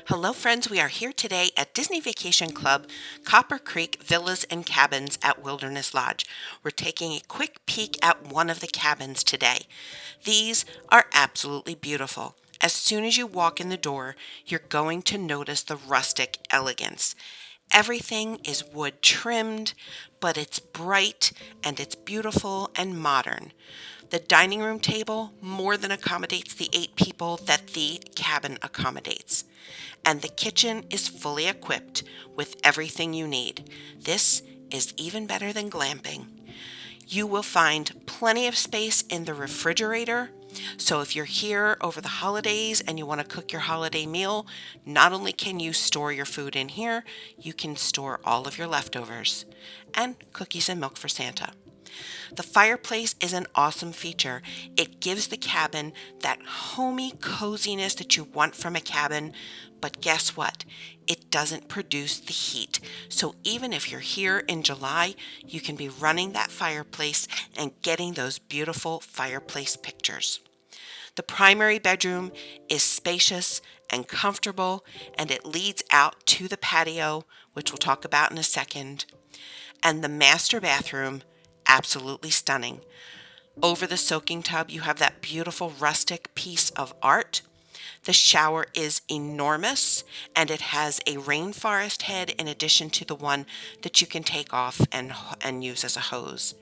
Hello friends, we are here today at Disney Vacation Club, Copper Creek Villas and Cabins at Wilderness Lodge. We're taking a quick peek at one of the cabins today. These are absolutely beautiful. As soon as you walk in the door, you're going to notice the rustic elegance. Everything is wood trimmed, but it's bright and it's beautiful and modern. The dining room table more than accommodates the 8 people that the cabin accommodates. And the kitchen is fully equipped with everything you need. This is even better than glamping. You will find plenty of space in the refrigerator. So if you're here over the holidays and you want to cook your holiday meal, not only can you store your food in here, you can store all of your leftovers and cookies and milk for Santa. The fireplace is an awesome feature. It gives the cabin that homey coziness that you want from a cabin, but guess what? It doesn't produce the heat. So even if you're here in July, you can be running that fireplace and getting those beautiful fireplace pictures. The primary bedroom is spacious and comfortable, and it leads out to the patio, which we'll talk about in a second. And the master bathroom, absolutely stunning. Over the soaking tub, you have that beautiful rustic piece of art. The shower is enormous, and it has a rainforest head in addition to the one that you can take off and use as a hose.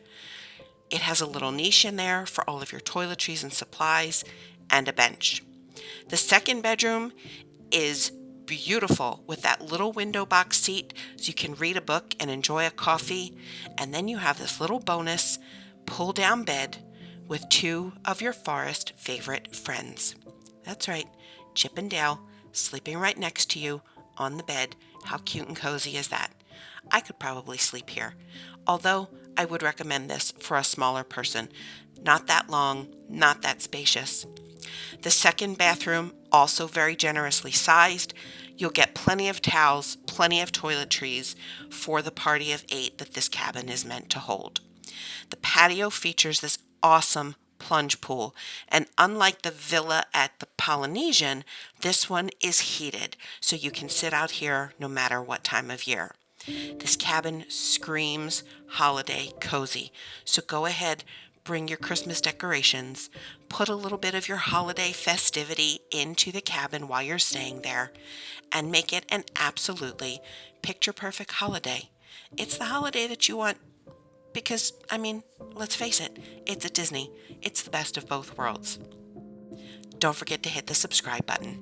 It has a little niche in there for all of your toiletries and supplies, and a bench. The second bedroom is beautiful with that little window box seat so you can read a book and enjoy a coffee. And then you have this little bonus pull down bed with 2 of your forest favorite friends. That's right, Chip and Dale sleeping right next to you on the bed. How cute and cozy is that? I could probably sleep here, although I would recommend this for a smaller person. Not that long, not that spacious. The second bathroom, also very generously sized. You'll get plenty of towels, plenty of toiletries for the party of 8 that this cabin is meant to hold. The patio features this awesome plunge pool, and unlike the villa at the Polynesian, this one is heated, so you can sit out here no matter what time of year. This cabin screams holiday cozy, so go ahead, bring your Christmas decorations, put a little bit of your holiday festivity into the cabin while you're staying there, and make it an absolutely picture-perfect holiday. It's the holiday that you want because, let's face it, it's at Disney. It's the best of both worlds. Don't forget to hit the subscribe button.